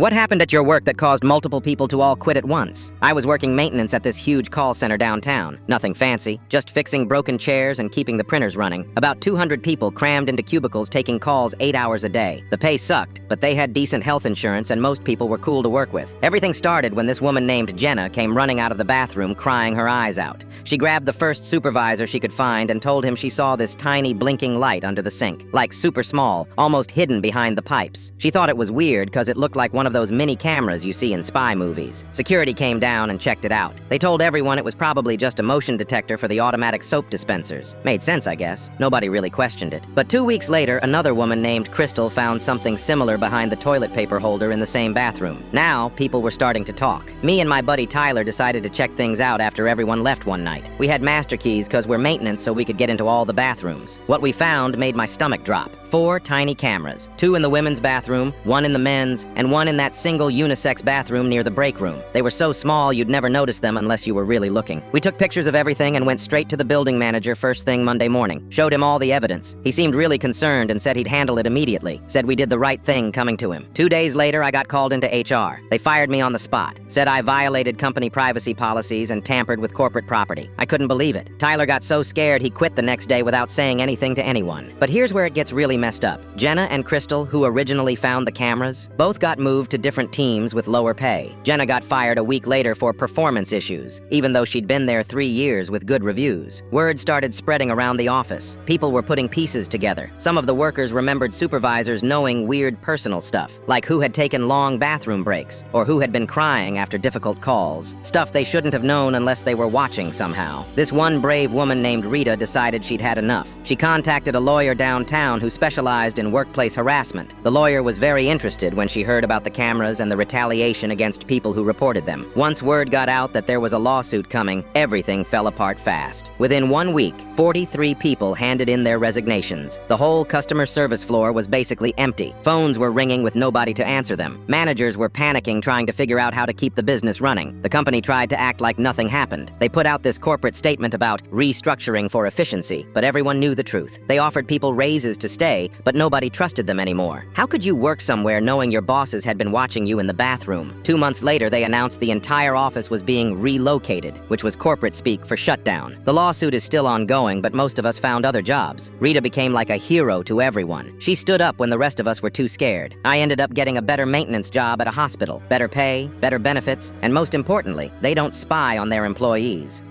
What happened at your work that caused multiple people to all quit at once? I was working maintenance at this huge call center downtown. Nothing fancy, just fixing broken chairs and keeping the printers running. About 200 people crammed into cubicles taking calls 8 hours a day. The pay sucked, but they had decent health insurance and most people were cool to work with. Everything started when this woman named Jenna came running out of the bathroom crying her eyes out. She grabbed the first supervisor she could find and told him she saw this tiny blinking light under the sink, like super small, almost hidden behind the pipes. She thought it was weird because it looked like one of those mini cameras you see in spy movies. Security came down and checked it out. They told everyone it was probably just a motion detector for the automatic soap dispensers. Made sense, I guess. Nobody really questioned it. But 2 weeks later, another woman named Crystal found something similar behind the toilet paper holder in the same bathroom. Now, people were starting to talk. Me and my buddy Tyler decided to check things out after everyone left one night. We had master keys because we're maintenance so we could get into all the bathrooms. What we found made my stomach drop. 4 tiny cameras, 2 in the women's bathroom, 1 in the men's, and 1 in that single unisex bathroom near the break room. They were so small you'd never notice them unless you were really looking. We took pictures of everything and went straight to the building manager first thing Monday morning. Showed him all the evidence. He seemed really concerned and said he'd handle it immediately. Said we did the right thing coming to him. 2 days later, I got called into HR. They fired me on the spot. Said I violated company privacy policies and tampered with corporate property. I couldn't believe it. Tyler got so scared he quit the next day without saying anything to anyone. But here's where it gets really messed up. Jenna and Crystal, who originally found the cameras, both got moved to different teams with lower pay. Jenna got fired a week later for performance issues, even though she'd been there 3 years with good reviews. Word started spreading around the office. People were putting pieces together. Some of the workers remembered supervisors knowing weird personal stuff, like who had taken long bathroom breaks, or who had been crying after difficult calls. Stuff they shouldn't have known unless they were watching somehow. This one brave woman named Rita decided she'd had enough. She contacted a lawyer downtown who specialized in workplace harassment. The lawyer was very interested when she heard about the cameras and the retaliation against people who reported them. Once word got out that there was a lawsuit coming, everything fell apart fast. Within 1 week, 43 people handed in their resignations. The whole customer service floor was basically empty. Phones were ringing with nobody to answer them. Managers were panicking trying to figure out how to keep the business running. The company tried to act like nothing happened. They put out this corporate statement about restructuring for efficiency, but everyone knew the truth. They offered people raises to stay, but nobody trusted them anymore. How could you work somewhere knowing your bosses had been watching you in the bathroom? 2 months later, they announced the entire office was being relocated, which was corporate speak for shutdown. The lawsuit is still ongoing, but most of us found other jobs. Rita became like a hero to everyone. She stood up when the rest of us were too scared. I ended up getting a better maintenance job at a hospital. Better pay, better benefits, and most importantly, they don't spy on their employees.